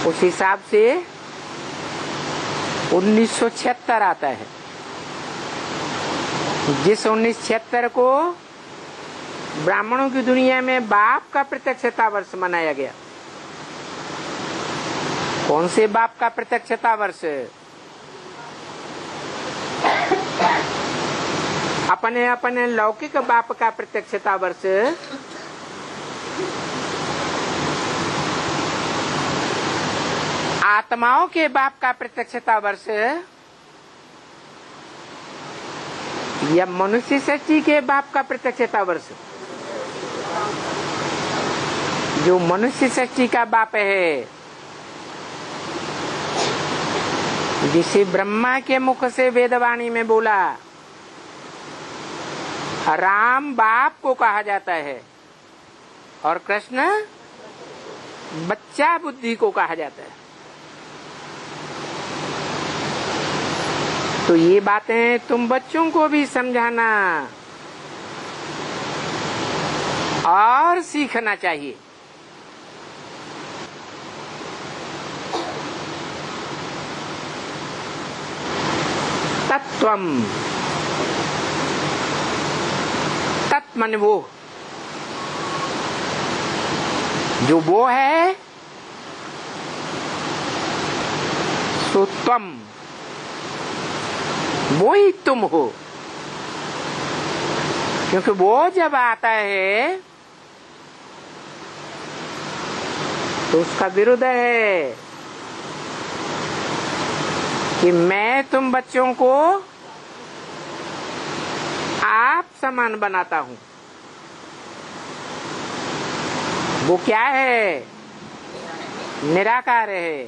उस हिसाब से 1976 आता है, जिस 1976 को ब्राह्मणों की दुनिया में बाप का प्रत्यक्षता वर्ष मनाया गया। कौन से बाप का प्रत्यक्षता वर्ष? अपने अपने लौकिक बाप का प्रत्यक्षता वर्ष आत्माओं के बाप का प्रत्यक्षता वर्ष या मनुष्य सृष्टि के बाप का प्रत्यक्षता वर्ष? जो मनुष्य सृष्टि का बाप है, जिसे ब्रह्मा के मुख से वेदवाणी में बोला, राम बाप को कहा जाता है और कृष्ण बच्चा बुद्धि को कहा जाता है। तो ये बातें तुम बच्चों को भी समझाना और सीखना चाहिए। तत्वम, तत् माने वो, जो वो है सो त्वम, वो ही तुम हो। क्योंकि वो जब आता है तो उसका विरुद्ध है कि मैं तुम बच्चों को आप समान बनाता हूं। वो क्या है? निराकार है।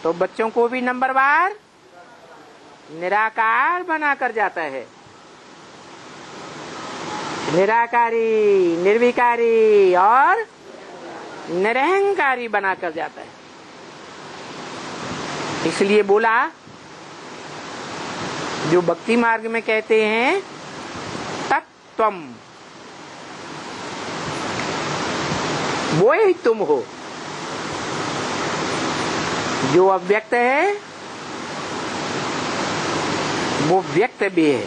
तो बच्चों को भी नंबरवार निराकार बनाकर जाता है। निराकारी, निर्विकारी और निरहंकारी बनाकर जाता है। इसलिए बोला, जो भक्ति मार्ग में कहते हैं तत्वम, वो ही तुम हो। जो अव्यक्त है वो व्यक्त भी है।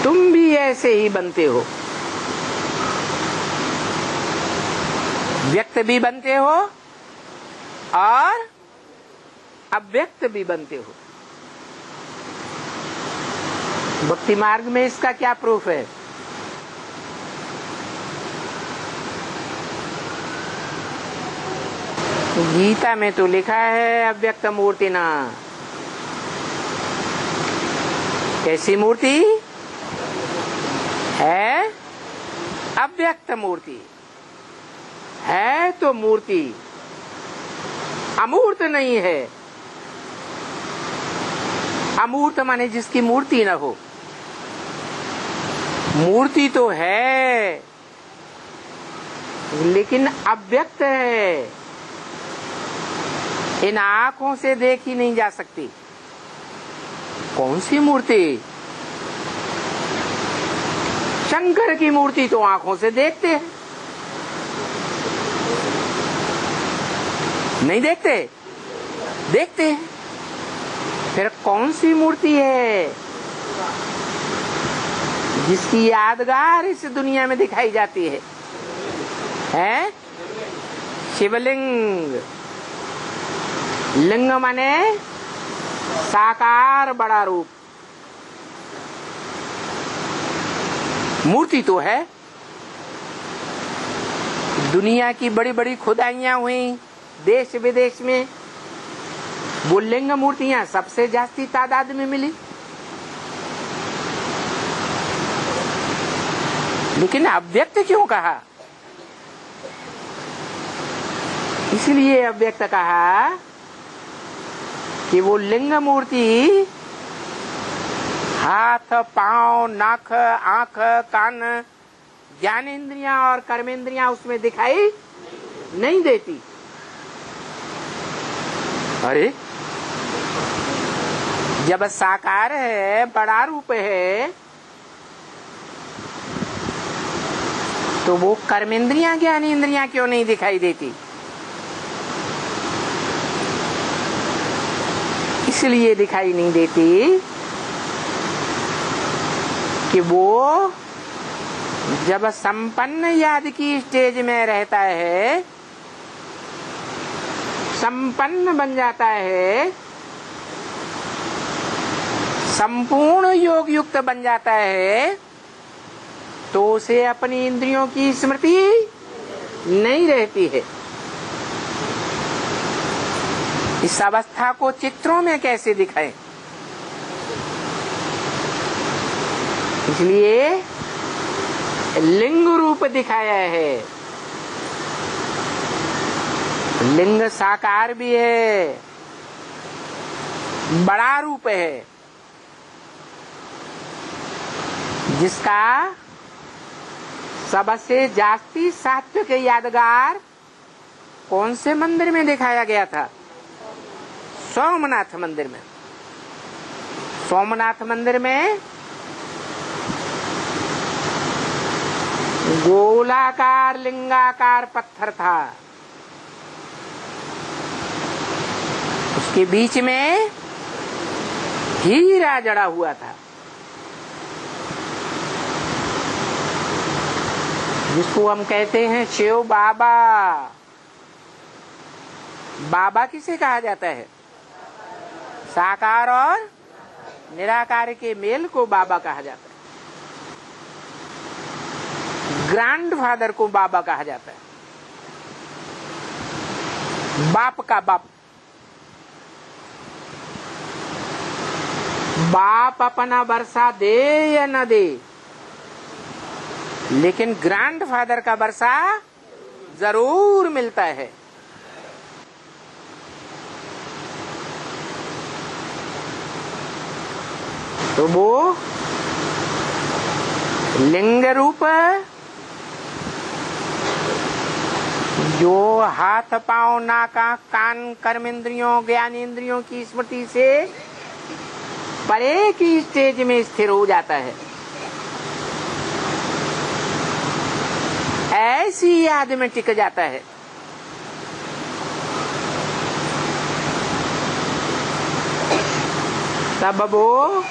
तुम भी ऐसे ही बनते हो, व्यक्त भी बनते हो और अव्यक्त भी बनते हो। भक्ति मार्ग में इसका क्या प्रूफ है? गीता में तो लिखा है अव्यक्त मूर्ति ना। कैसी मूर्ति है? अव्यक्त मूर्ति है। तो मूर्ति अमूर्त नहीं है। अमूर्त माने जिसकी मूर्ति न हो। मूर्ति तो है लेकिन अव्यक्त है, इन आंखों से देखी नहीं जा सकती। कौन सी मूर्ति? शंकर की मूर्ति तो आंखों से देखते हैं, नहीं देखते? देखते हैं। फिर कौन सी मूर्ति है जिसकी यादगार इस दुनिया में दिखाई जाती है? हैं? शिवलिंग। लिंग माने साकार बड़ा रूप। मूर्ति तो है। दुनिया की बड़ी बड़ी खुदाइयां हुई देश विदेश में, वो लिंग मूर्तियां सबसे जास्ती तादाद में मिली। लेकिन अव्यक्त क्यों कहा? इसलिए अव्यक्त कहा कि वो लिंग मूर्ति हाथ, पांव, नाक, आंख, कान, ज्ञानेंद्रियां और कर्मेंद्रियां उसमें दिखाई नहीं देती। अरे जब साकार है, बड़ा रूप है, तो वो कर्मेंद्रियां ज्ञानेंद्रियां क्यों नहीं दिखाई देती? इसलिए दिखाई नहीं देती कि वो जब संपन्न याद की स्टेज में रहता है, संपन्न बन जाता है, संपूर्ण योग युक्त बन जाता है, तो उसे अपनी इंद्रियों की स्मृति नहीं रहती है। इस अवस्था को चित्रों में कैसे दिखाएं? इसलिए लिंग रूप दिखाया है। लिंग साकार भी है, बड़ा रूप है, जिसका सबसे जास्ती सात्विक यादगार कौन से मंदिर में दिखाया गया था? सोमनाथ मंदिर में। सोमनाथ मंदिर में गोलाकार लिंगाकार पत्थर था, उसके बीच में हीरा जड़ा हुआ था, जिसको हम कहते हैं शिव बाबा। बाबा किसे कहा जाता है? साकार और निराकार के मेल को बाबा कहा जाता है। ग्रैंड फादर को बाबा कहा जाता है, बाप का बाप। बाप अपना वर्षा दे या न दे, लेकिन ग्रैंड फादर का वर्षा जरूर मिलता है। तो वो लिंग रूप जो हाथ पांव नाका कान कर्मेंद्रियों ज्ञानेंद्रियों की स्मृति से परे की स्टेज में स्थिर हो जाता है, ऐसी याद में टिक जाता है। तब वो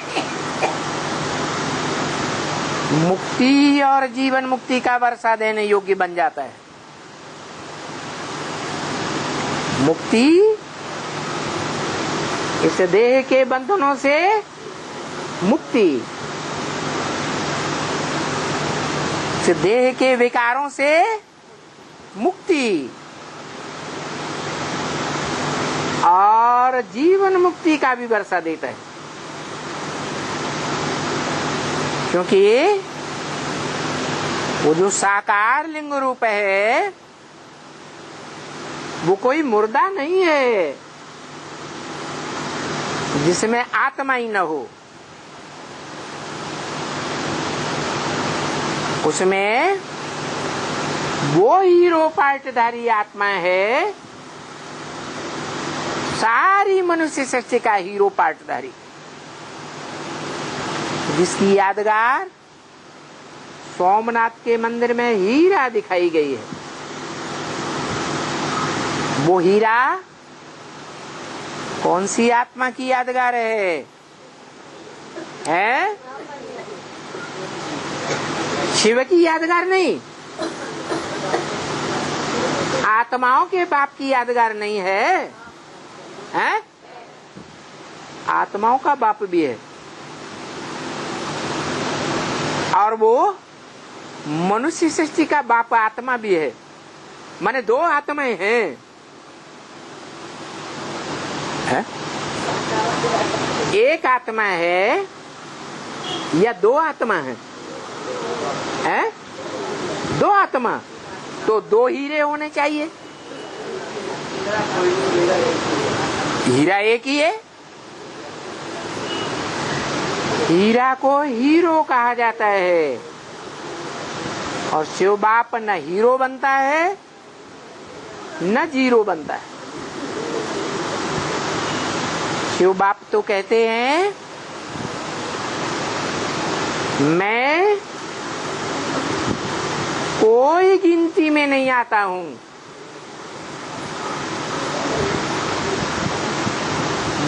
मुक्ति और जीवन मुक्ति का वर्षा देने योग्य बन जाता है। मुक्ति इस देह के बंधनों से मुक्ति, इस देह के विकारों से मुक्ति, और जीवन मुक्ति का भी वर्षा देता है। क्योंकि वो जो साकार लिंग रूप है वो कोई मुर्दा नहीं है जिसमें आत्मा ही न हो। उसमें वो हीरो पार्टधारी आत्मा है, सारी मनुष्य सृष्टि का हीरो पार्टधारी, जिसकी यादगार सोमनाथ के मंदिर में हीरा दिखाई गई है। वो हीरा कौन सी आत्मा की यादगार है? शिव की यादगार नहीं, आत्माओं के बाप की यादगार नहीं है, हैं? आत्माओं का बाप भी है, और वो मनुष्य सृष्टि का बाप आत्मा भी है। माने दो आत्माएं हैं, है? एक आत्मा है या दो आत्मा है? हैं? दो आत्मा, तो दो हीरे होने चाहिए। हीरा एक ही है। हीरा को हीरो कहा जाता है, और शिव बाप न हीरो बनता है न जीरो बनता है। शिव बाप तो कहते हैं मैं कोई गिनती में नहीं आता हूं।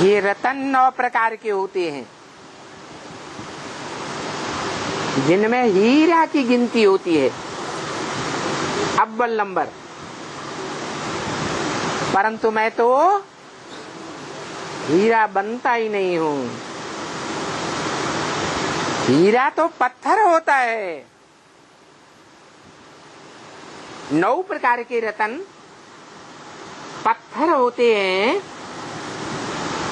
ये रतन 9 प्रकार के होते हैं, जिनमें हीरा की गिनती होती है अव्वल नंबर। परंतु मैं तो हीरा बनता ही नहीं हूं। हीरा तो पत्थर होता है। 9 प्रकार के रतन पत्थर होते हैं,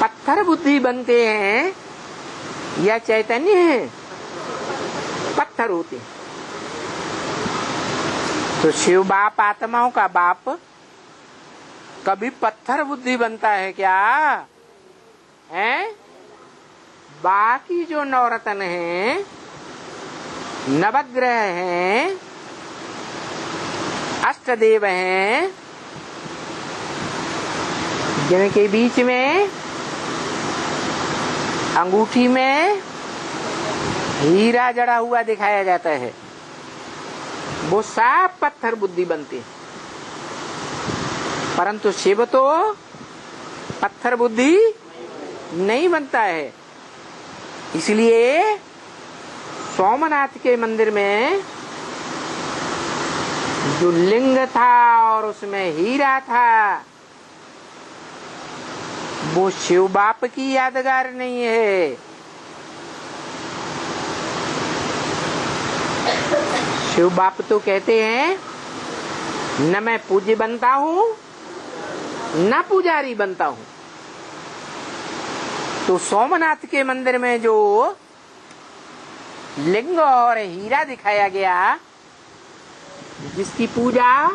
पत्थर बुद्धि बनते हैं या चैतन्य है, पत्थर होते हैं। तो शिव बाप आत्माओं का बाप कभी पत्थर बुद्धि बनता है क्या? है? बाकी जो 9 रतन हैं, नवग्रह हैं, अष्टदेव हैं, जिनके बीच में अंगूठी में हीरा जड़ा हुआ दिखाया जाता है, वो सब पत्थर बुद्धि बनते हैं। परंतु शिव तो पत्थर बुद्धि नहीं बनता है। इसलिए सोमनाथ के मंदिर में जो लिंग था और उसमें हीरा था, वो शिव बाप की यादगार नहीं है। शिव बाप तो कहते हैं न मैं पूज्य बनता हूं न पुजारी बनता हूं। तो सोमनाथ के मंदिर में जो लिंग और हीरा दिखाया गया, जिसकी पूजा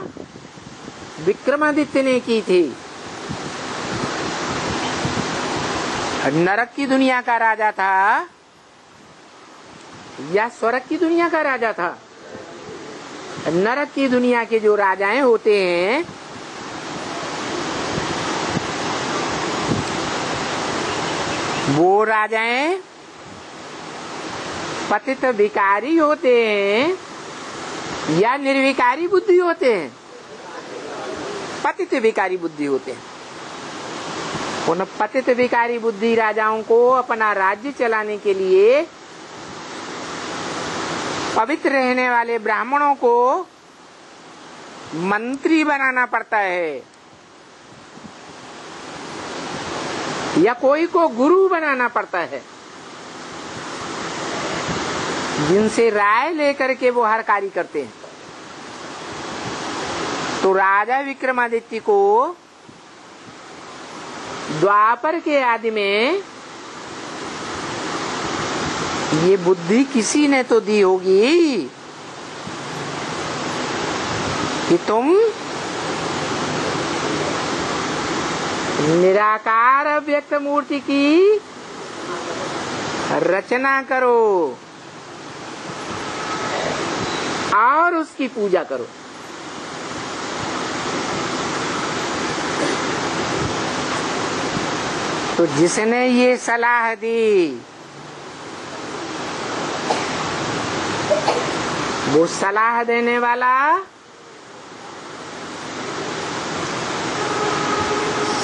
विक्रमादित्य ने की थी, नरक की दुनिया का राजा था या स्वर्ग की दुनिया का राजा था? नरक की दुनिया के जो राजाएं होते हैं, वो राजाएं पतित विकारी होते हैं या निर्विकारी बुद्धि होते हैं? पतित विकारी बुद्धि होते हैं। उन पतित विकारी बुद्धि राजाओं को अपना राज्य चलाने के लिए पवित्र रहने वाले ब्राह्मणों को मंत्री बनाना पड़ता है या कोई को गुरु बनाना पड़ता है, जिनसे राय लेकर के वो हर कार्य करते हैं। तो राजा विक्रमादित्य को द्वापर के आदि में ये बुद्धि किसी ने तो दी होगी कि तुम निराकार अव्यक्त मूर्ति की रचना करो और उसकी पूजा करो। तो जिसने ये सलाह दी, वो सलाह देने वाला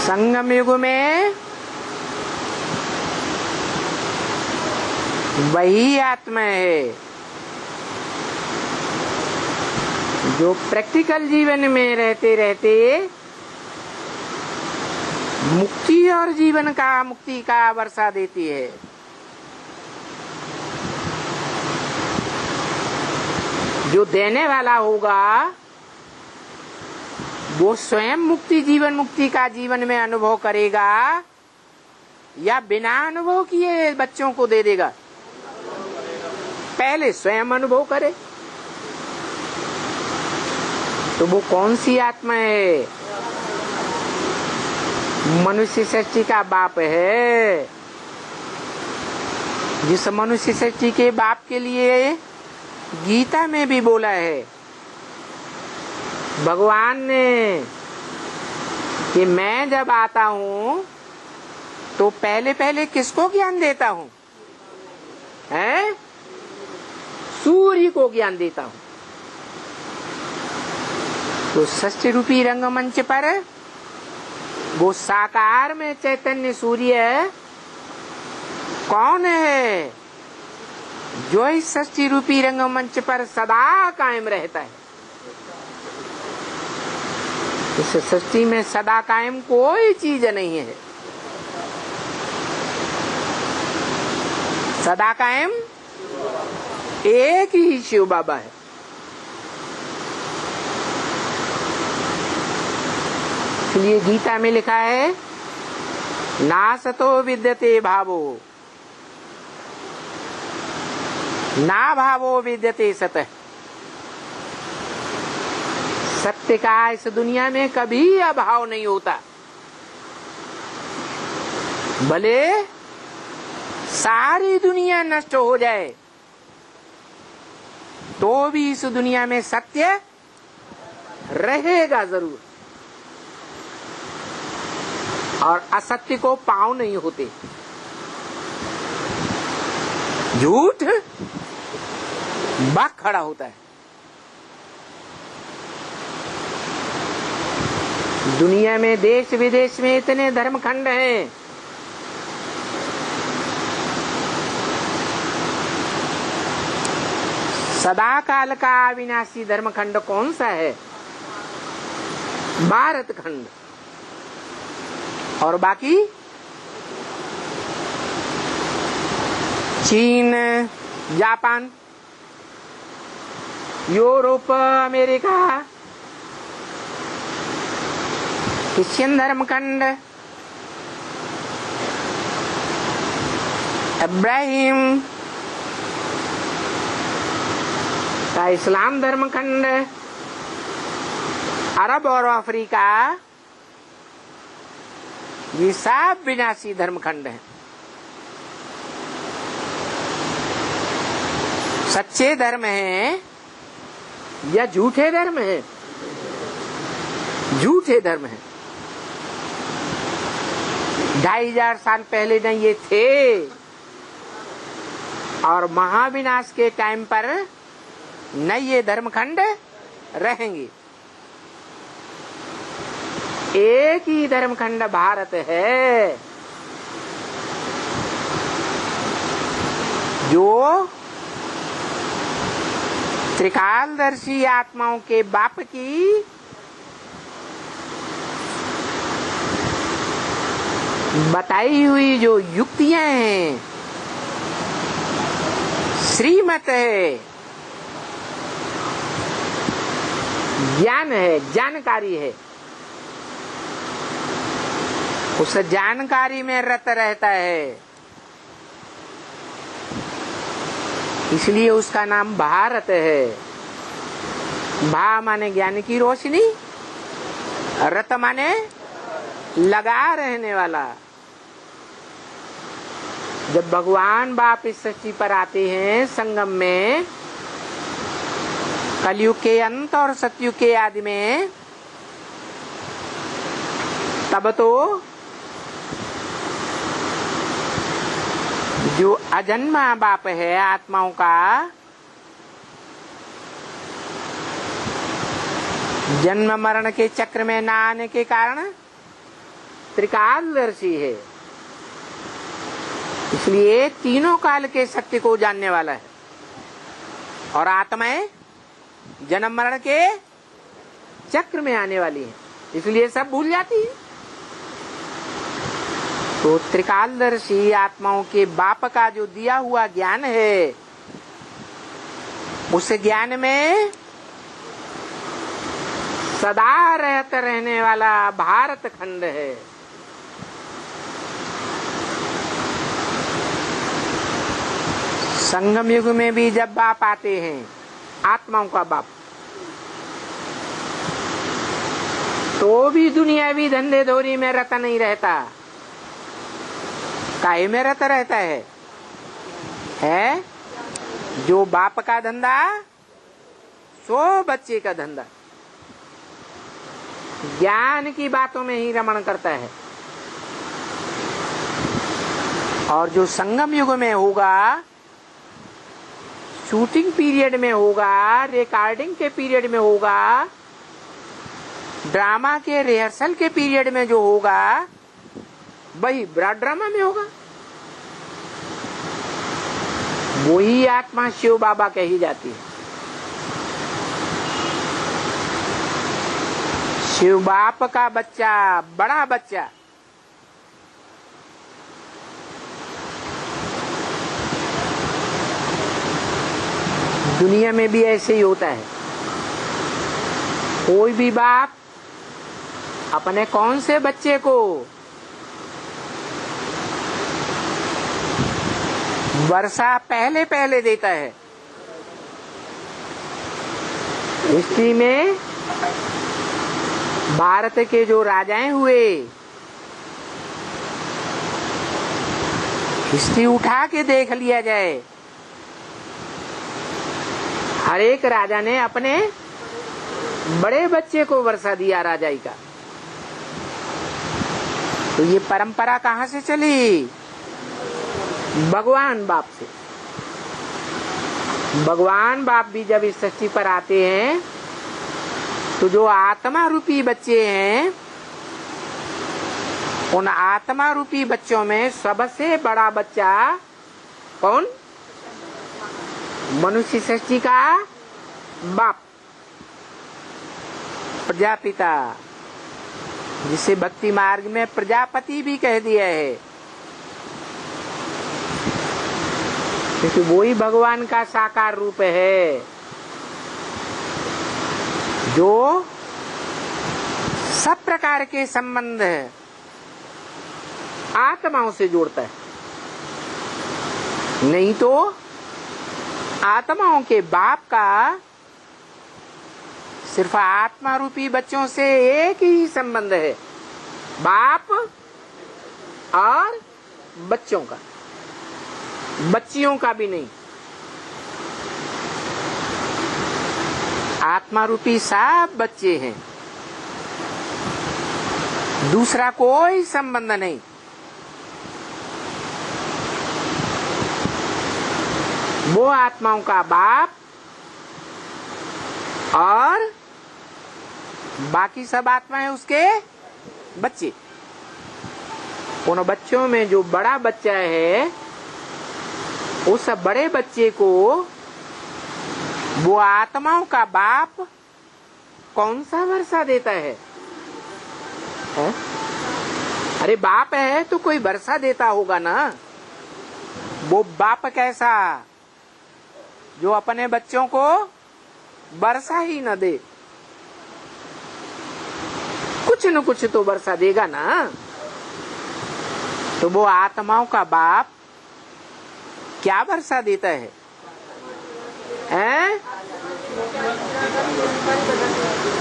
संगम युग में वही आत्मा है जो प्रैक्टिकल जीवन में रहते रहते मुक्ति और जीवन का मुक्ति का वर्षा देती है। जो देने वाला होगा वो स्वयं मुक्ति जीवन मुक्ति का जीवन में अनुभव करेगा या बिना अनुभव किए बच्चों को दे देगा? पहले स्वयं अनुभव करे। तो वो कौन सी आत्मा है? मनुष्य सृष्टि का बाप है, जिस मनुष्य सृष्टि के बाप के लिए गीता में भी बोला है भगवान ने कि मैं जब आता हूं तो पहले पहले किसको ज्ञान देता हूं? हैं? सूर्य को ज्ञान देता हूं। तो षष्ठी रूपी रंगमंच पर वो साकार में चैतन्य सूर्य कौन है जो इस षष्ठी रूपी रंगमंच पर सदा कायम रहता है। इस सृष्टि में सदा कायम कोई चीज नहीं है। सदा कायम एक ही शिव बाबा है। इसलिए गीता में लिखा है ना सतो विद्यते भावो ना भावो विद्यते सतः। सत्य का इस दुनिया में कभी अभाव नहीं होता। भले सारी दुनिया नष्ट हो जाए तो भी इस दुनिया में सत्य रहेगा जरूर, और असत्य को पांव नहीं होते। झूठ बाग खड़ा होता है। दुनिया में देश विदेश में इतने धर्मखंड हैं, सदा काल का अविनाशी धर्मखंड कौन सा है? भारत खंड। और बाकी चीन, जापान, यूरोप, अमेरिका, क्रिश्चियन धर्मखंड, इब्राहिम का इस्लाम धर्मखंड, अरब और अफ्रीका, ये सब विनाशी धर्मखंड हैं। सच्चे धर्म हैं या झूठे धर्म हैं? झूठे धर्म हैं। 2500 साल पहले न ये थे, और महाविनाश के टाइम पर न ये धर्मखंड रहेंगे। एक ही धर्मखंड भारत है जो त्रिकालदर्शी आत्माओं के बाप की बताई हुई जो युक्तियां हैं, श्रीमत है, ज्ञान है, जानकारी है, उस जानकारी में रत रहता है। इसलिए उसका नाम भारत है। भा माने ज्ञान की रोशनी, रत माने लगा रहने वाला। जब भगवान बाप इस सृष्टि पर आते हैं संगम में, कलयुग के अंत और सतयुग के आदि में, तब तो जो अजन्मा बाप है आत्माओं का, जन्म मरण के चक्र में न आने के कारण त्रिकालदर्शी है। इसलिए तीनों काल के सत्य को जानने वाला है। और आत्माएं जन्म मरण के चक्र में आने वाली है, इसलिए सब भूल जाती है। तो त्रिकालदर्शी आत्माओं के बाप का जो दिया हुआ ज्ञान है, उस ज्ञान में सदा रहते रहने वाला भारत खंड है। संगम युग में भी जब बाप आते हैं, आत्माओं का बाप, तो भी दुनियावी धंधे धोरी में रता नहीं रहता। काहे में रता रहता है? जो बाप का धंधा सो बच्चे का धंधा, ज्ञान की बातों में ही रमण करता है। और जो संगम युग में होगा, शूटिंग पीरियड में होगा, रिकॉर्डिंग के पीरियड में होगा, ड्रामा के रिहर्सल के पीरियड में जो होगा वही ब्रॉड ड्रामा में होगा। वही आत्मा शिव बाबा कही जाती है। शिव बाप का बच्चा, बड़ा बच्चा, दुनिया में भी ऐसे ही होता है। कोई भी बाप अपने कौन से बच्चे को वर्षा पहले पहले देता है। हिस्ट्री में भारत के जो राजाएं हुए, हिस्ट्री उठा के देख लिया जाए, हर एक राजा ने अपने बड़े बच्चे को वर्षा दिया राजाई का। तो ये परंपरा कहाँ से चली? भगवान बाप से। भगवान बाप भी जब इस सृष्टि पर आते हैं तो जो आत्मा रूपी बच्चे हैं, उन आत्मा रूपी बच्चों में सबसे बड़ा बच्चा कौन? मनुष्य सृष्टि का बाप, प्रजापिता, जिसे भक्ति मार्ग में प्रजापति भी कह दिया है, क्योंकि वही भगवान का साकार रूप है जो सब प्रकार के संबंध आत्माओं से जोड़ता है। नहीं तो आत्माओं के बाप का सिर्फ आत्मा रूपी बच्चों से एक ही संबंध है, बाप और बच्चों का, बच्चियों का भी नहीं। आत्मा रूपी सब बच्चे हैं, दूसरा कोई संबंध नहीं। वो आत्माओं का बाप और बाकी सब आत्माएं उसके बच्चे। उन बच्चों में जो बड़ा बच्चा है, उस बड़े बच्चे को वो आत्माओं का बाप कौन सा वर्षा देता है? अरे बाप है तो कोई वर्षा देता होगा ना। वो बाप कैसा जो अपने बच्चों को वर्षा ही न दे? कुछ न कुछ तो वर्षा देगा ना। तो वो आत्माओं का बाप क्या वर्षा देता है?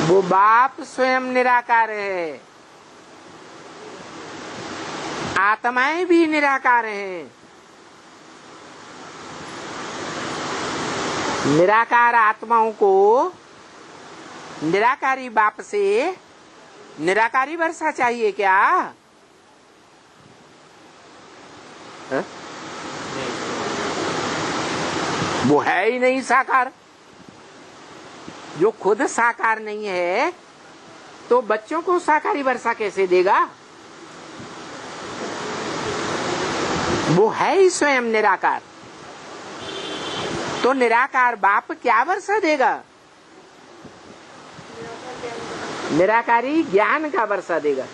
वो बाप स्वयं निराकार है, आत्माएं भी निराकार हैं। निराकार आत्माओं को निराकारी बाप से निराकारी वर्षा चाहिए क्या? वो है ही नहीं साकार। जो खुद साकार नहीं है तो बच्चों को साकारी वर्षा कैसे देगा? वो है ही स्वयं निराकार। तो निराकार बाप क्या वर्षा देगा? निराकारी ज्ञान का वर्षा देगा।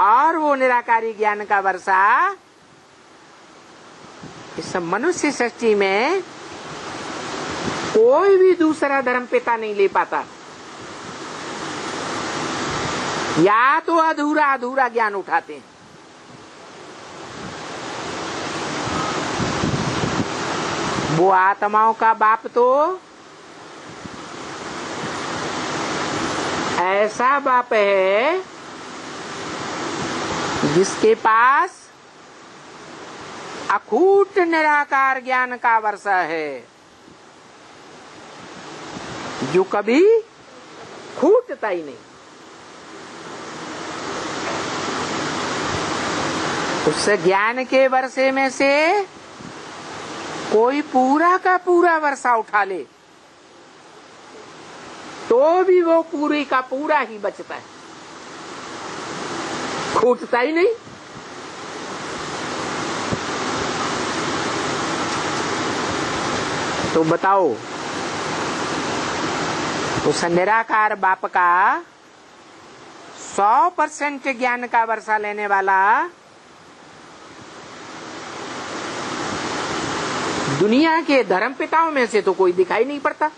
और वो निराकारी ज्ञान का वर्षा इस मनुष्य सृष्टि में कोई भी दूसरा धर्म पिता नहीं ले पाता। या तो अधूरा अधूरा ज्ञान उठाते हैं। वो आत्माओं का बाप तो ऐसा बाप है जिसके पास अखूट निराकार ज्ञान का वर्षा है, जो कभी खूटता ही नहीं। उस ज्ञान के वर्षे में से कोई पूरा का पूरा वर्षा उठा ले तो भी वो पूरी का पूरा ही बचता है, खूटता ही नहीं। तो बताओ, उस निराकार बाप का 100% ज्ञान का वर्षा लेने वाला दुनिया के धर्म पिताओं में से तो कोई दिखाई नहीं पड़ता।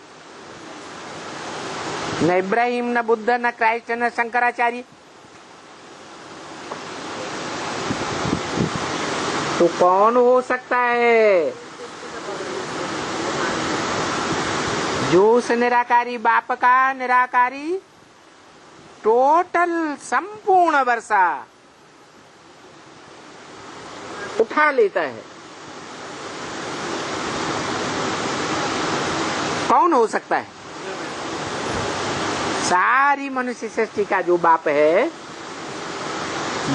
न इब्राहिम, न बुद्ध, न क्राइस्ट, न शंकराचार्य। तो कौन हो सकता है जो उस निराकारी बाप का निराकारी टोटल संपूर्ण वर्षा उठा लेता है? कौन हो सकता है? सारी मनुष्य सृष्टि का जो बाप है,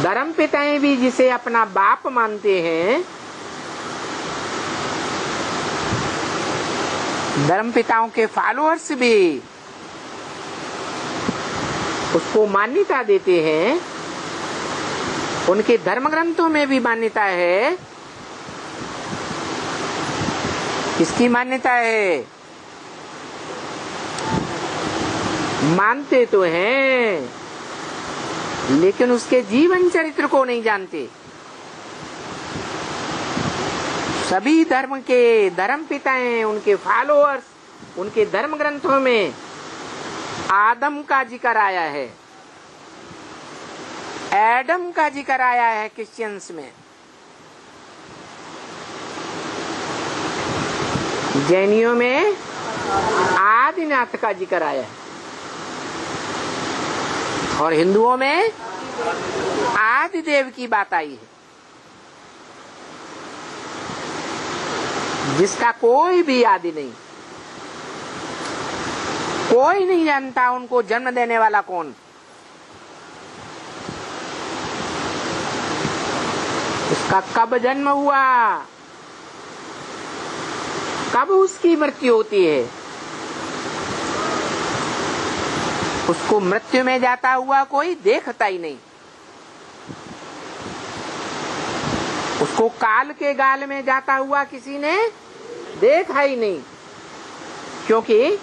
धर्म पिताएं भी जिसे अपना बाप मानते हैं, धर्म पिताओं के फॉलोअर्स भी उसको मान्यता देते हैं। उनके धर्म ग्रंथों में भी मान्यता है। किसकी मान्यता है? मानते तो हैं, लेकिन उसके जीवन चरित्र को नहीं जानते। सभी धर्म के धर्म पिताएं, उनके फॉलोअर्स, उनके धर्म ग्रंथों में आदम का जिक्र आया है, एडम का जिक्र आया है। क्रिश्चियंस में, जैनियों में आदिनाथ का जिक्र आया है, और हिंदुओं में आदिदेव की बात आई है, जिसका कोई भी आदि नहीं। कोई नहीं जानता उनको जन्म देने वाला कौन, उसका कब जन्म हुआ, कब उसकी मृत्यु होती है। उसको मृत्यु में जाता हुआ कोई देखता ही नहीं। उसको काल के गाल में जाता हुआ किसी ने देखा ही नहीं, क्योंकि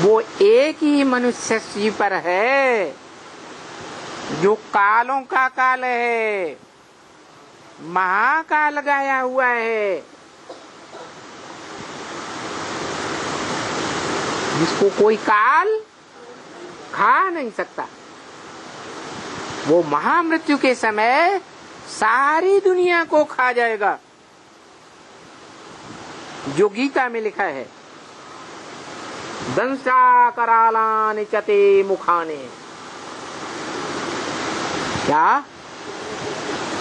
वो एक ही मनुष्य सृष्टि पर है जो कालों का काल है, महाकाल गाया हुआ है, जिसको कोई काल खा नहीं सकता। वो महामृत्यु के समय सारी दुनिया को खा जाएगा, जो गीता में लिखा है, दंसा करालानि चते मुखाने। क्या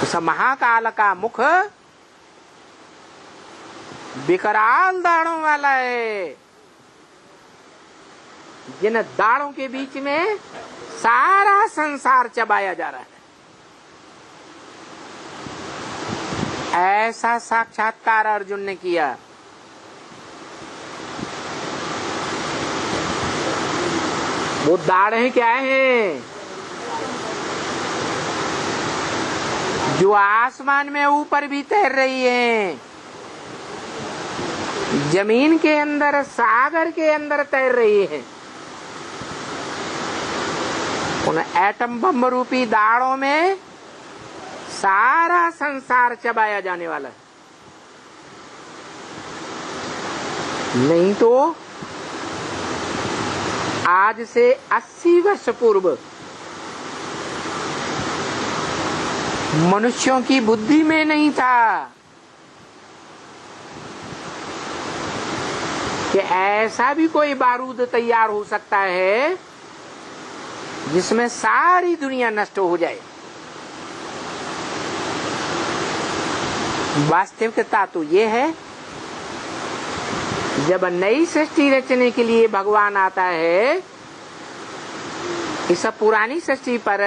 उस महाकाल का मुख विकराल दाढ़ों वाला है, जिन दाढ़ों के बीच में सारा संसार चबाया जा रहा है। ऐसा साक्षात्कार अर्जुन ने किया। वो दाढ़ें क्या हैं? जो आसमान में ऊपर भी तैर रही हैं, जमीन के अंदर, सागर के अंदर तैर रही हैं। उन एटम बम रूपी दाढ़ों में सारा संसार चबाया जाने वाला है। नहीं तो आज से 80 वर्ष पूर्व मनुष्यों की बुद्धि में नहीं था कि ऐसा भी कोई बारूद तैयार हो सकता है जिसमें सारी दुनिया नष्ट हो जाए। वास्तविकता तो ये है, जब नई सृष्टि रचने के लिए भगवान आता है, इस पुरानी सृष्टि पर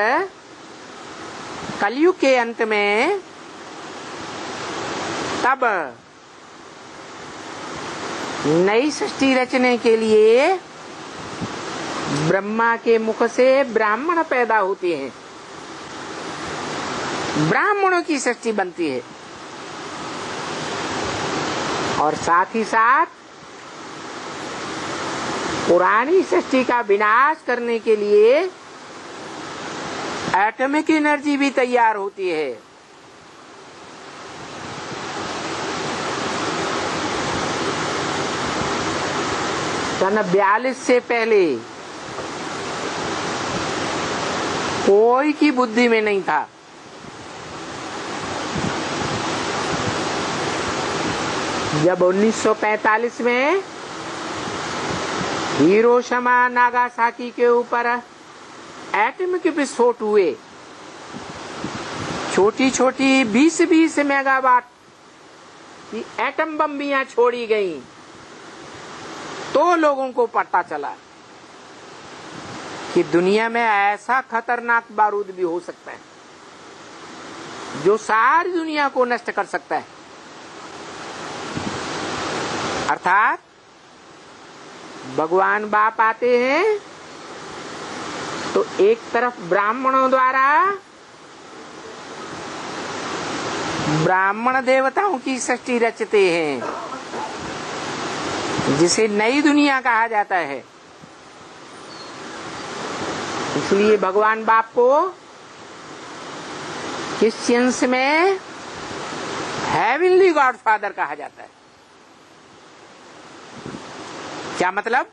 कलयुग के अंत में, तब नई सृष्टि रचने के लिए ब्रह्मा के मुख से ब्राह्मण पैदा होते हैं, ब्राह्मणों की सृष्टि बनती है, और साथ ही साथ पुरानी सृष्टि का विनाश करने के लिए एटॉमिक एनर्जी भी तैयार होती है। सन 42 से पहले कोई की बुद्धि में नहीं था। जब 1945 में हिरोशिमा नागासाकी के ऊपर एटॉमिक विस्फोट हुए, छोटी छोटी 20-20 मेगावाट की एटम बम्बियां छोड़ी गईं, तो लोगों को पता चला कि दुनिया में ऐसा खतरनाक बारूद भी हो सकता है जो सारी दुनिया को नष्ट कर सकता है। अर्थात भगवान बाप आते हैं तो एक तरफ ब्राह्मणों द्वारा ब्राह्मण देवताओं की सृष्टि रचते हैं, जिसे नई दुनिया कहा जाता है। इसलिए भगवान बाप को क्रिश्चियंस में हेवनली गॉडफादर कहा जाता है। क्या मतलब?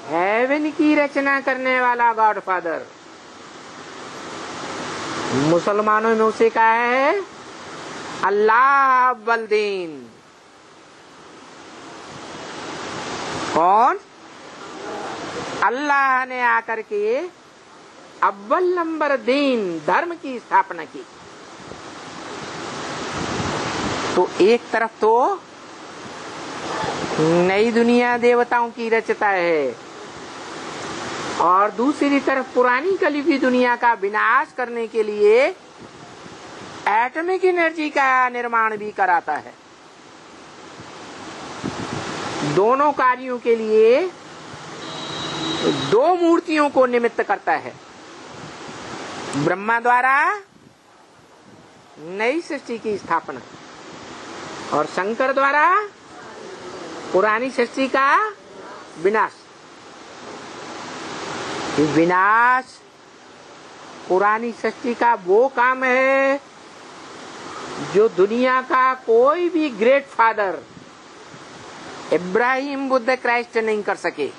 हेवन की रचना करने वाला गॉडफादर। मुसलमानों में उसे कहा है अल्लाह अव्वल-दीन। कौन? अल्लाह ने आकर के अव्वल नंबर दीन धर्म की स्थापना की। तो एक तरफ तो नई दुनिया देवताओं की रचता है, और दूसरी तरफ पुरानी कलयुगी दुनिया का विनाश करने के लिए एटॉमिक एनर्जी का निर्माण भी कराता है। दोनों कार्यों के लिए दो मूर्तियों को निमित्त करता है। ब्रह्मा द्वारा नई सृष्टि की स्थापना और शंकर द्वारा पुरानी सृष्टि का विनाश। विनाश पुरानी सृष्टि का वो काम है जो दुनिया का कोई भी great father Ibrahim, Buddha, Christ नहीं कर सके।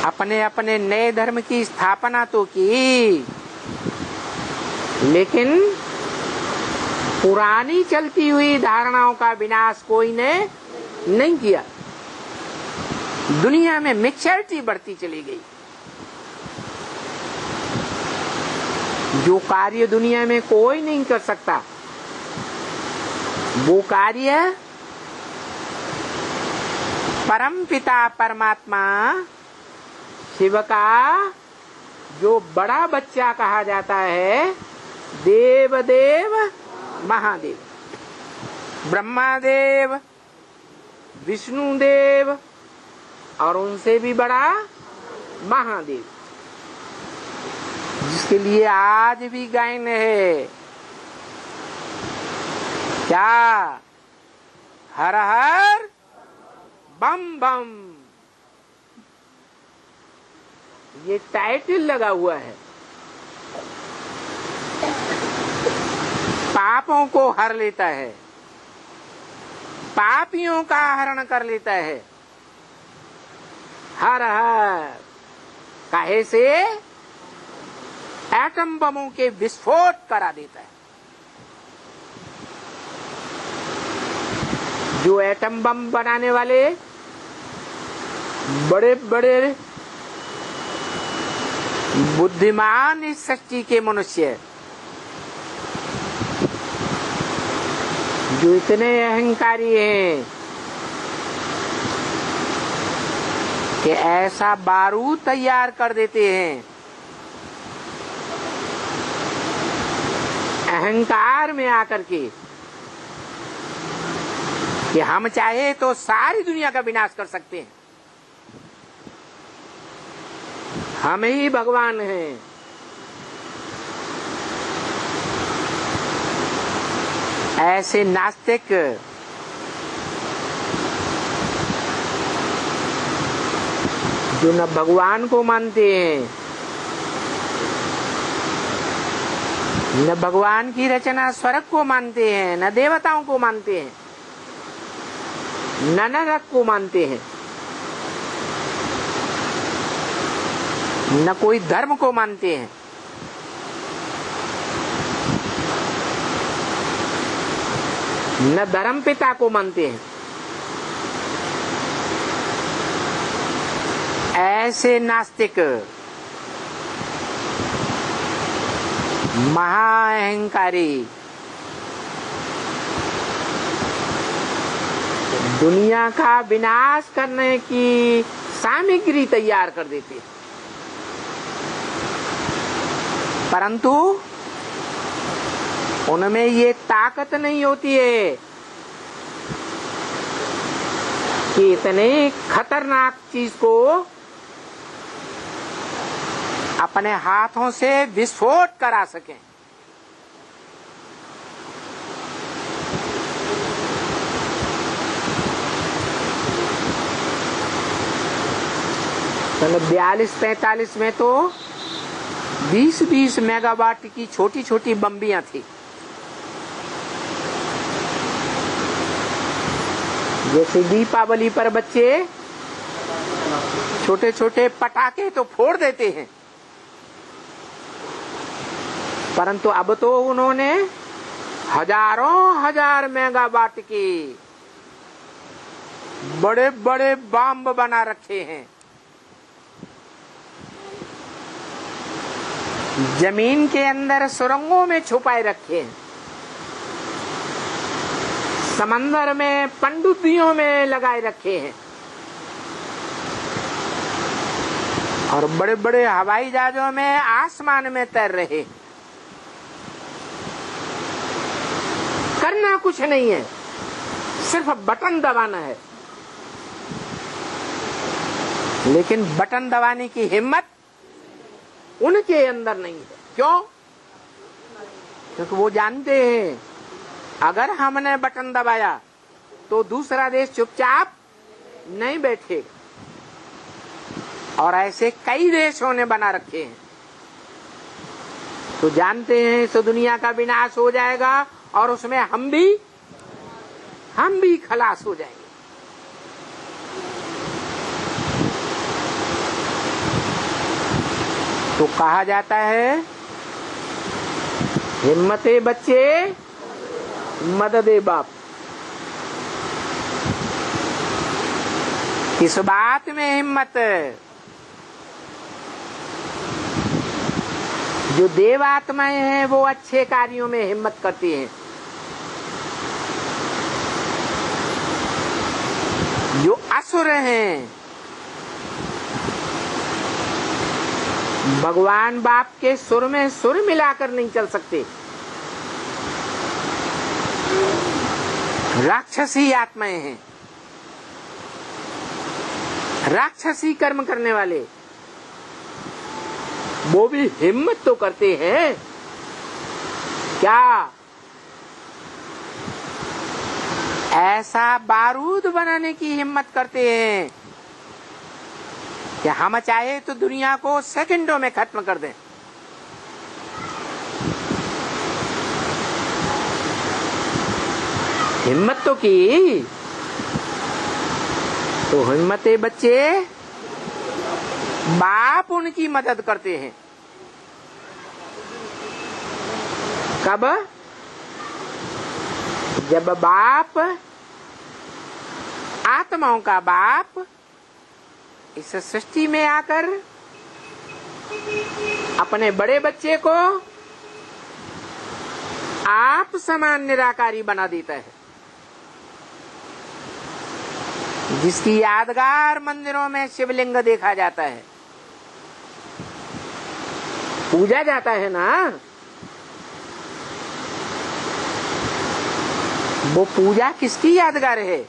अपने अपने नए धर्म की स्थापना तो की, लेकिन पुरानी चलती हुई धारणाओं का विनाश कोई ने नहीं किया। दुनिया में मैच्योरिटी बढ़ती चली गई। जो कार्य दुनिया में कोई नहीं कर सकता, वो कार्य परम पिता परमात्मा शिव का जो बड़ा बच्चा कहा जाता है, देवदेव महादेव, ब्रह्मादेव, विष्णुदेव, और उनसे भी बड़ा महादेव, जिसके लिए आज भी गायन है। क्या? हर हर बम बम, ये टाइटल लगा हुआ है। पापों को हर लेता है, पापियों का हरण कर लेता है। हर हर काहे से? एटम बमों के विस्फोट करा देता है। जो एटम बम बनाने वाले बड़े बड़े बुद्धिमान इस सृष्टि के मनुष्य, जो इतने अहंकारी हैं कि ऐसा बारूद तैयार कर देते हैं, अहंकार में आकर के, कि हम चाहे तो सारी दुनिया का विनाश कर सकते हैं। हम ही भगवान हैं। ऐसे नास्तिक जो न भगवान को मानते हैं, न भगवान की रचना स्वर्ग को मानते हैं, न देवताओं को मानते हैं, न नरक को मानते हैं, न कोई धर्म को मानते हैं, न धर्म पिता को मानते हैं, ऐसे नास्तिक महाअहंकारी दुनिया का विनाश करने की सामग्री तैयार कर देते हैं, परंतु उनमें ये ताकत नहीं होती है कि इतने खतरनाक चीज को अपने हाथों से विस्फोट करा सकें। सन 42-45 में तो 20-20 मेगावाट की छोटी छोटी बम्बियां थी। जैसे दीपावली पर बच्चे छोटे छोटे पटाखे तो फोड़ देते हैं, परंतु अब तो उन्होंने हजारों हजार मेगावाट के बड़े बड़े बम बना रखे हैं। जमीन के अंदर सुरंगों में छुपाए रखे हैं, समंदर में पनडुब्बियों में लगाए रखे हैं, और बड़े बड़े हवाई जहाजों में आसमान में तैर रहे हैं। करना कुछ नहीं है, सिर्फ बटन दबाना है। लेकिन बटन दबाने की हिम्मत उनके अंदर नहीं है। क्यों? क्योंकि वो जानते हैं अगर हमने बटन दबाया तो दूसरा देश चुपचाप नहीं बैठेगा, और ऐसे कई देशों ने बना रखे हैं। तो जानते हैं इस दुनिया का विनाश हो जाएगा और उसमें हम भी खलास हो जाएंगे। तो कहा जाता है, हिम्मते बच्चे मददे बाप। किस बात में हिम्मत? जो देवात्माएं हैं वो अच्छे कार्यों में हिम्मत करती हैं। जो असुर हैं भगवान बाप के सुर में सुर मिलाकर नहीं चल सकते। राक्षसी आत्माएं हैं, राक्षसी कर्म करने वाले, वो भी हिम्मत तो करते हैं। क्या ऐसा बारूद बनाने की हिम्मत करते हैं कि हम चाहे तो दुनिया को सेकंडों में खत्म कर दें। हिम्मत तो की। तो हिम्मते बच्चे बाप उनकी मदद करते हैं। कब? जब बाप, आत्माओं का बाप, इस सृष्टि में आकर अपने बड़े बच्चे को आप समान निराकारी बना देता है, जिसकी यादगार मंदिरों में शिवलिंग देखा जाता है, पूजा जाता है ना। वो पूजा किसकी यादगार है?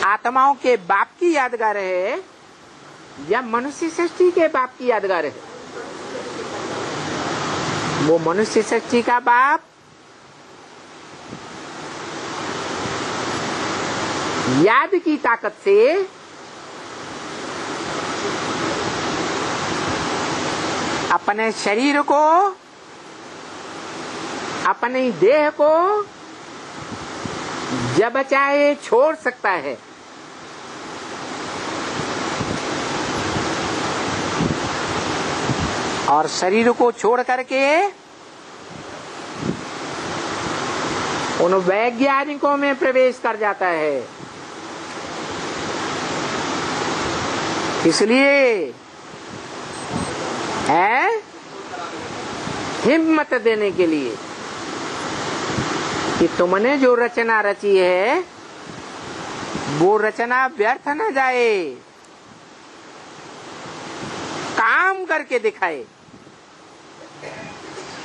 आत्माओं के बाप की यादगार है या मनुष्य सृष्टि के बाप की यादगार है? वो मनुष्य सृष्टि का बाप याद की ताकत से अपने शरीर को, अपनी देह को जब चाहे छोड़ सकता है। और शरीर को छोड़ करके उन वैज्ञानिकों में प्रवेश कर जाता है। इसलिए है हिम्मत देने के लिए कि तुमने जो रचना रची है वो रचना व्यर्थ न जाए, काम करके दिखाए।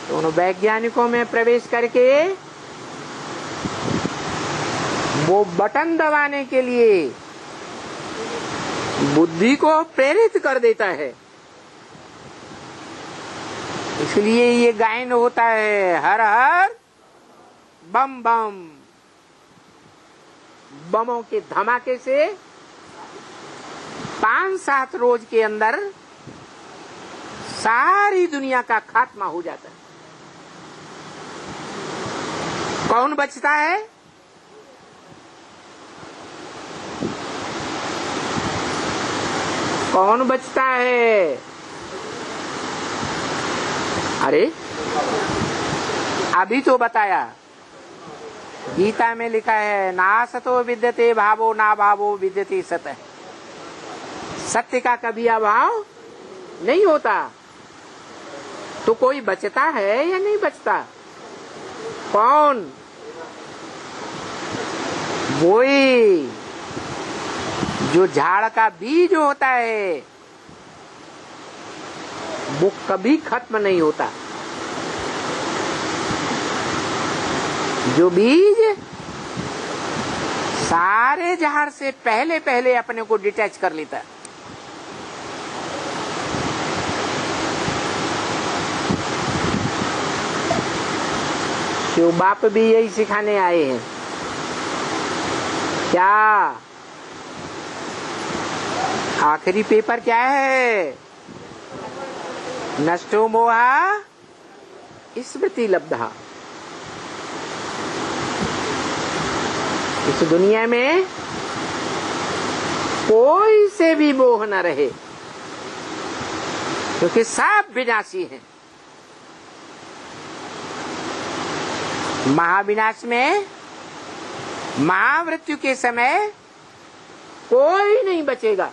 तो उन वैज्ञानिकों में प्रवेश करके वो बटन दबाने के लिए बुद्धि को प्रेरित कर देता है। इसलिए ये गायन होता है, हर हर बम बम। बमों के धमाके से 5-7 रोज के अंदर सारी दुनिया का खात्मा हो जाता है। कौन बचता है? कौन बचता है? अरे अभी तो बताया, गीता में लिखा है ना सतो विद्यते भावो ना भावो विद्यते सत। सत्य का कभी अभाव नहीं होता। तो कोई बचता है या नहीं बचता? कौन? वही जो झाड़ का बीज होता है वो कभी खत्म नहीं होता। जो बीज सारे झाड़ से पहले पहले अपने को डिटैच कर लेता है। शिव बाप भी यही सिखाने आए हैं। क्या आखिरी पेपर क्या है? नष्टो मोहा स्मृति लब्धा। इस दुनिया में कोई से भी मोह न रहे, क्योंकि सब विनाशी हैं। महाविनाश में, महामृत्यु के समय कोई नहीं बचेगा,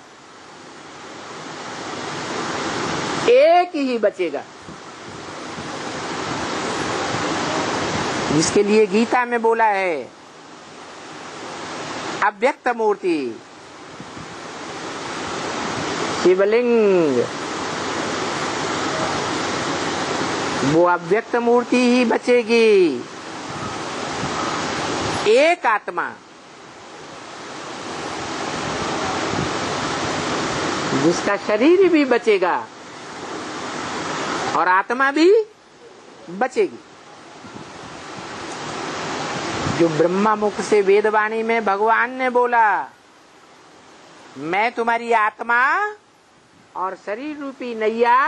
एक ही बचेगा, जिसके लिए गीता में बोला है अव्यक्त मूर्ति शिवलिंग। वो अव्यक्त मूर्ति ही बचेगी। एक आत्मा जिसका शरीर भी बचेगा और आत्मा भी बचेगी। जो ब्रह्मा मुख से वेदवाणी में भगवान ने बोला, मैं तुम्हारी आत्मा और शरीर रूपी नैया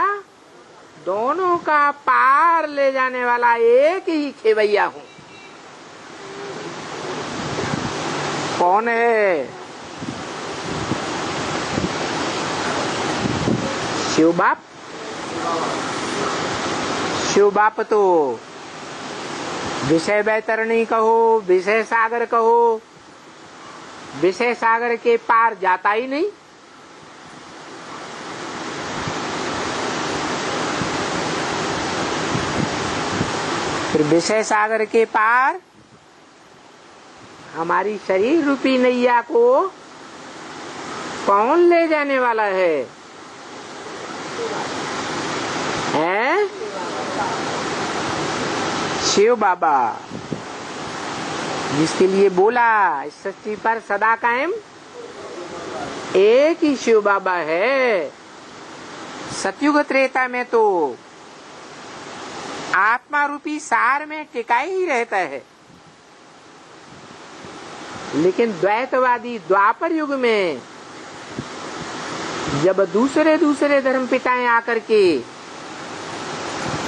दोनों का पार ले जाने वाला एक ही खेवैया हूं। कौन है? शिव बाप। शिव बाप तो विषय वैतरणी कहो, विषय सागर कहो, विषय सागर के पार जाता ही नहीं। फिर विषय सागर के पार हमारी शरीर रूपी नैया को कौन ले जाने वाला है? हैं? शिव बाबा जिसके लिए बोला इस सृष्टि पर सदा कायम एक ही शिव बाबा है। सतयुग त्रेता में तो आत्मा रूपी सार में टिका ही रहता है, लेकिन द्वैतवादी द्वापर युग में जब दूसरे दूसरे धर्म पिताएं आकर के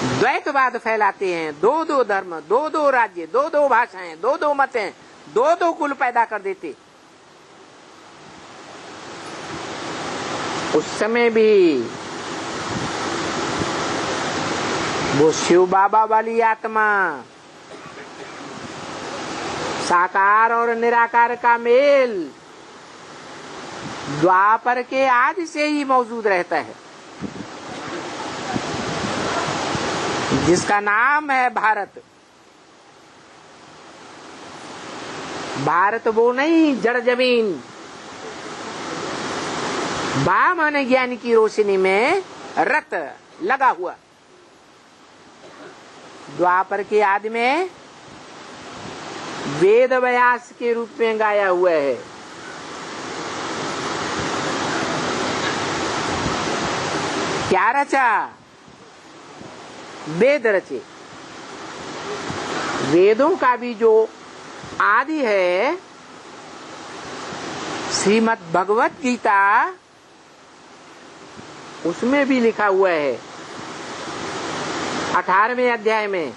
द्वैतवाद फैलाते हैं, दो दो धर्म, दो दो राज्य, दो दो भाषाएं, दो दो मतें, दो दो कुल पैदा कर देते, उस समय भी वो शिव बाबा वाली आत्मा साकार और निराकार का मेल द्वापर के आदि से ही मौजूद रहता है, जिसका नाम है भारत। भारत वो नहीं जड़ जमीन, बा माने ज्ञान की रोशनी में रत लगा हुआ। द्वापर के आदि में वेद व्यास के रूप में गाया हुआ है। क्या रचा? वेद रचे। वेदों का भी जो आदि है श्रीमद् भगवत गीता, उसमें भी लिखा हुआ है 18वें अध्याय में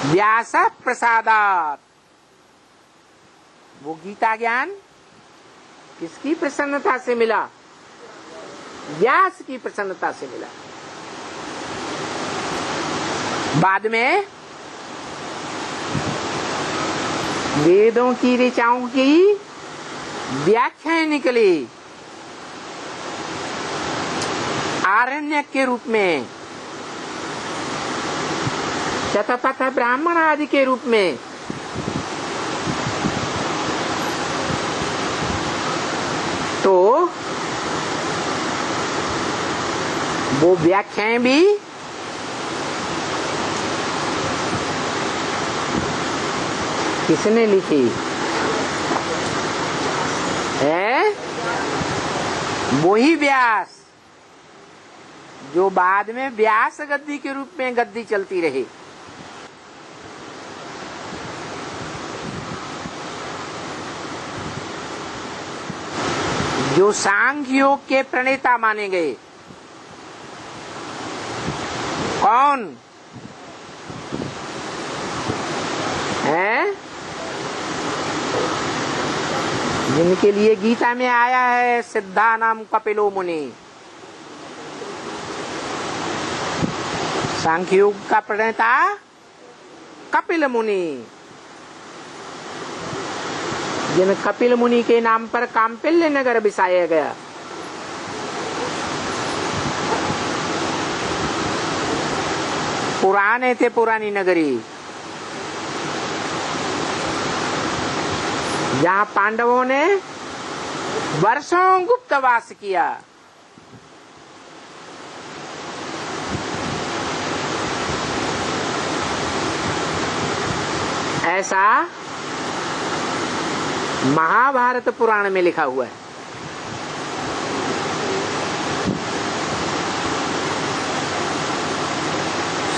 व्यास प्रसादात। वो गीता ज्ञान किसकी प्रसन्नता से मिला? व्यास की प्रसन्नता से मिला। बाद में वेदों की ऋचाओं की व्याख्याएं निकली आरण्यक के रूप में, शतपथ ब्राह्मण आदि के रूप में। तो वो व्याख्याएं भी किसने लिखी है? वही व्यास जो बाद में व्यास गद्दी के रूप में गद्दी चलती रही। जो सांख्य योग के प्रणेता माने गए। कौन है? जिनके लिए गीता में आया है सिद्धा नाम कपिलो मुनि। सांख्य योग का प्रणेता कपिल मुनि, जिन कपिल मुनि के नाम पर काम्पिल्य नगर बसाया गया। पुराने थे पुरानी नगरी, जहाँ पांडवों ने वर्षों गुप्तवास किया। ऐसा महाभारत पुराण में लिखा हुआ है।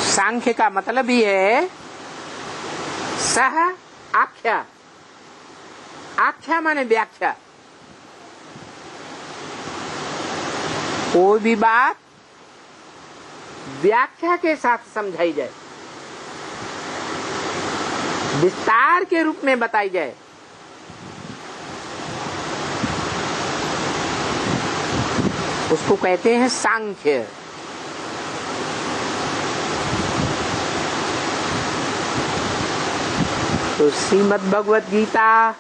सांख्य का मतलब ही है सह आख्या। आख्या माने व्याख्या। कोई भी बात व्याख्या के साथ समझाई जाए, विस्तार के रूप में बताई जाए, उसको कहते हैं सांख्य। तो श्रीमद् भगवत गीता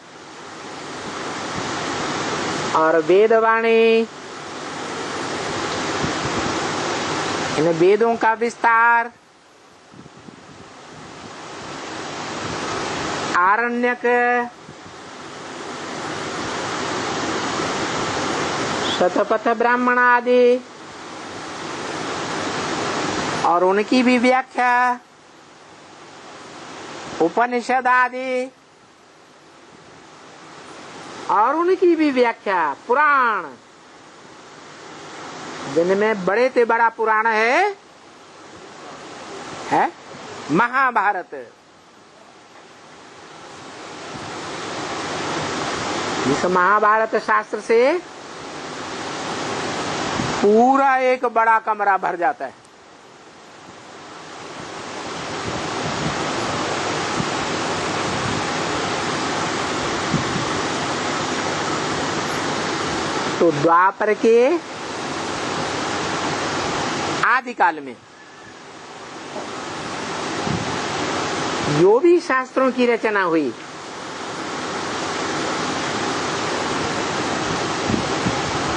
और वेदवाणी, इन वेदों का विस्तार, आरण्यक, शतपथ ब्राह्मण आदि और उनकी भी व्याख्या, उपनिषद आदि और उनकी भी व्याख्या, पुराण, जिनमें बड़े से बड़ा पुराण है महाभारत। इस महाभारत शास्त्र से पूरा एक बड़ा कमरा भर जाता है। तो द्वापर के आदिकाल में जो भी शास्त्रों की रचना हुई,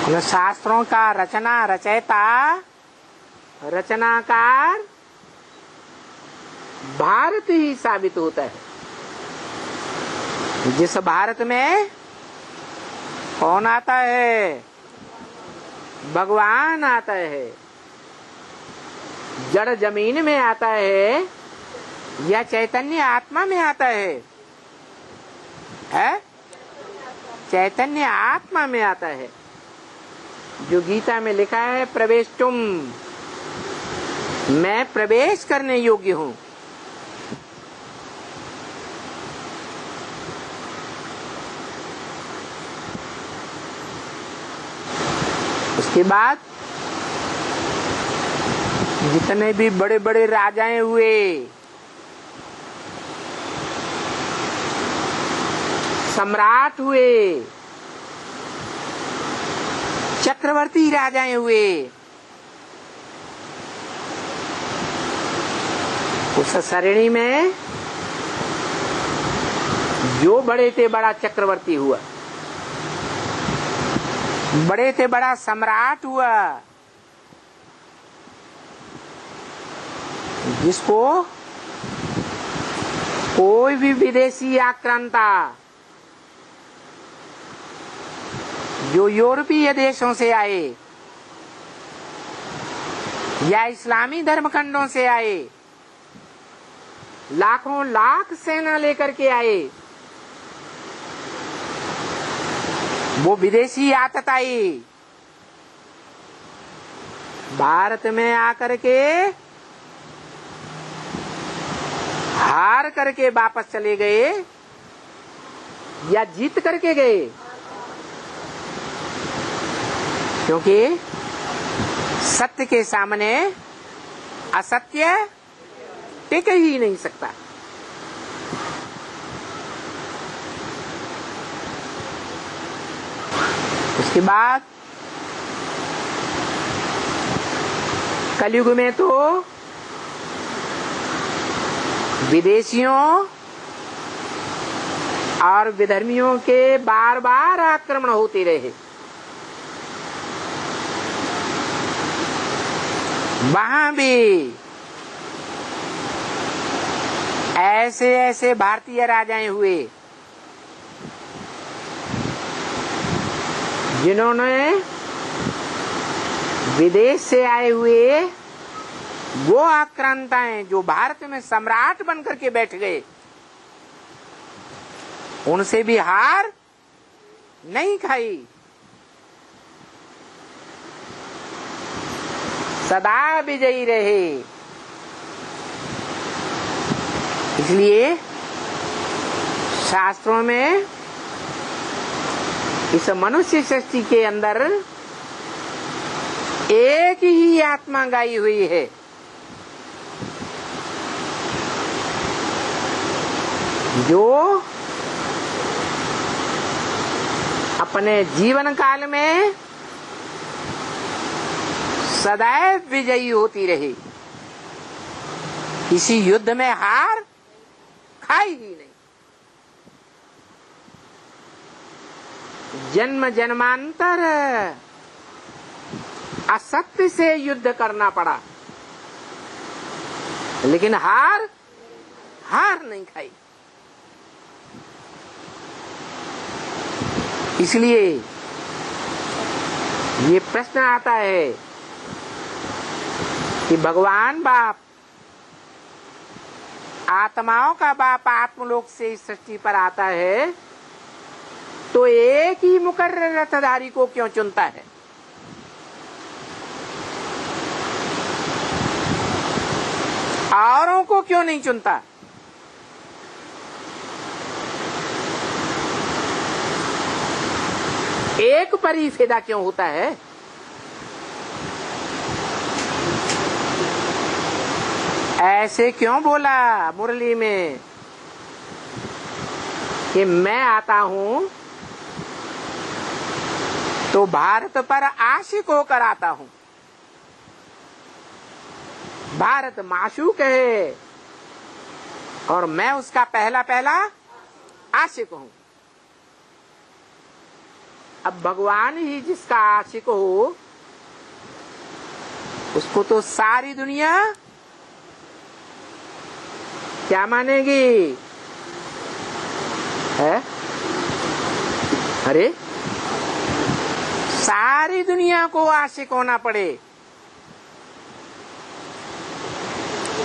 उन शास्त्रों का रचयिता, रचनाकार भारत ही साबित होता है। जिस भारत में कौन आता है? भगवान आता है। जड़ जमीन में आता है या चैतन्य आत्मा में आता है? चैतन्य आत्मा में आता है। जो गीता में लिखा है, प्रवेश तुम, मैं प्रवेश करने योग्य हूं। उसके बाद जितने भी बड़े बड़े राजाएं हुए, सम्राट हुए, चक्रवर्ती राजाएं हुए, उस श्रेणी में जो बड़े से बड़ा चक्रवर्ती हुआ, बड़े से बड़ा सम्राट हुआ, जिसको कोई भी विदेशी आक्रांता, जो यूरोपीय देशों से आए या इस्लामी धर्मखंडों से आए, लाखों लाख सेना लेकर के आए, वो विदेशी आतताई भारत में आकर के हार करके वापस चले गए या जीत करके गए, क्योंकि सत्य के सामने असत्य टिक ही नहीं सकता। उसके बाद कलयुग में तो विदेशियों और विधर्मियों के बार बार आक्रमण होते रहे। वहां भी ऐसे ऐसे भारतीय राजाएं हुए जिन्होंने विदेश से आए हुए वो आक्रांताएं जो भारत में सम्राट बनकर के बैठ गए, उनसे भी हार नहीं खाई, सदा विजयी रहे। इसलिए शास्त्रों में इस मनुष्य सृष्टि के अंदर एक ही आत्मा गाई हुई है, जो अपने जीवन काल में सदैव विजयी होती रही, किसी युद्ध में हार खाई ही नहीं। जन्म जन्मांतर असत्य से युद्ध करना पड़ा, लेकिन हार नहीं खाई। इसलिए ये प्रश्न आता है कि भगवान बाप आत्माओं का बाप आत्मलोक से इस सृष्टि पर आता है तो एक ही मुकर्रर रथधारी को क्यों चुनता है? औरों को क्यों नहीं चुनता? एक पर ही फिदा क्यों होता है? ऐसे क्यों बोला मुरली में कि मैं आता हूं तो भारत पर आशिक होकर आता हूं। भारत माशूक है और मैं उसका पहला पहला आशिक हूं। अब भगवान ही जिसका आशिक हो उसको तो सारी दुनिया क्या मानेगी? है? अरे सारी दुनिया को आशिक होना पड़े,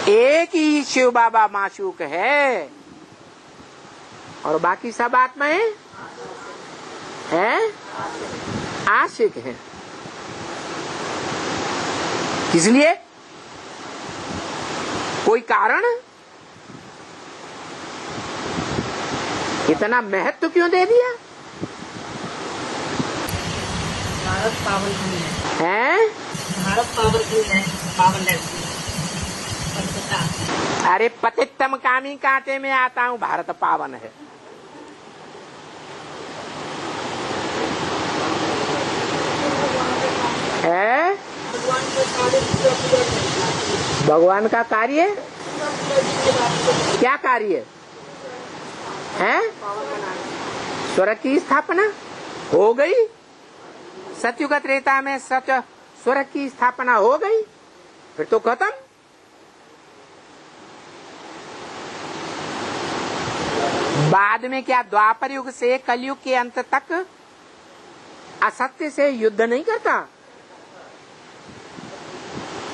एक ही शिव बाबा माशूक है और बाकी सब आत्माएं हैं आशिक हैं। किस लिए? कोई कारण? इतना महत्व क्यों दे दिया? भारत पावन है? भारत पावन है, पावन है। अरे पतितम कामी कांटे में आता हूँ, भारत पावन है। है? भगवान का कार्य क्या कार्य है? स्वर्ग की स्थापना हो गई। सतयुग त्रेता में स्वर्ग की स्थापना हो गई, फिर तो खत्म। बाद में क्या द्वापर युग से कलयुग के अंत तक असत्य से युद्ध नहीं करता?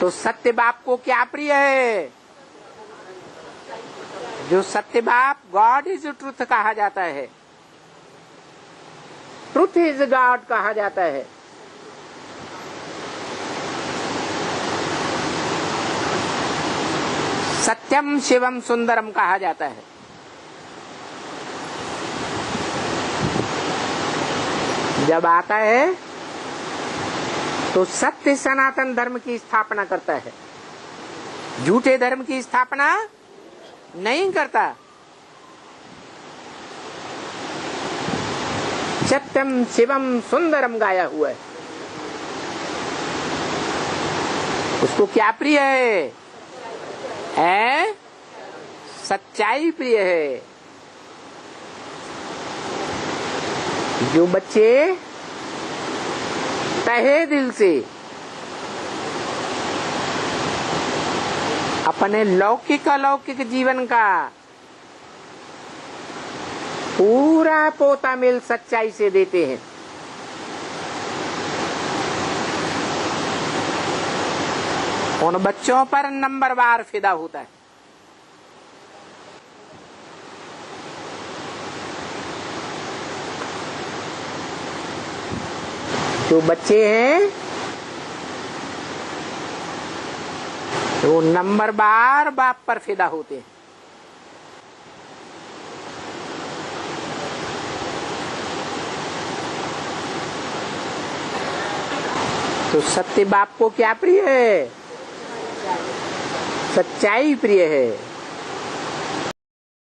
तो सत्य बाप को क्या प्रिय है? जो सत्य बाप गॉड इज ट्रुथ कहा जाता है, ट्रुथ इज गॉड कहा जाता है। सत्यम शिवम सुंदरम कहा जाता है। जब आता है तो सत्य सनातन धर्म की स्थापना करता है, झूठे धर्म की स्थापना नहीं करता। सत्यम शिवम सुंदरम गाया हुआ है। उसको क्या प्रिय है? सच्चाई प्रिय है। जो बच्चे तहे दिल से अपने लौकिक अलौकिक जीवन का पूरा पोता मेल सच्चाई से देते हैं, उन बच्चों पर नंबरवार फिदा होता है। जो बच्चे हैं वो नंबरवार बाप पर फिदा होते हैं। तो सत्य बाप को क्या प्रिय है? सच्चाई प्रिय है।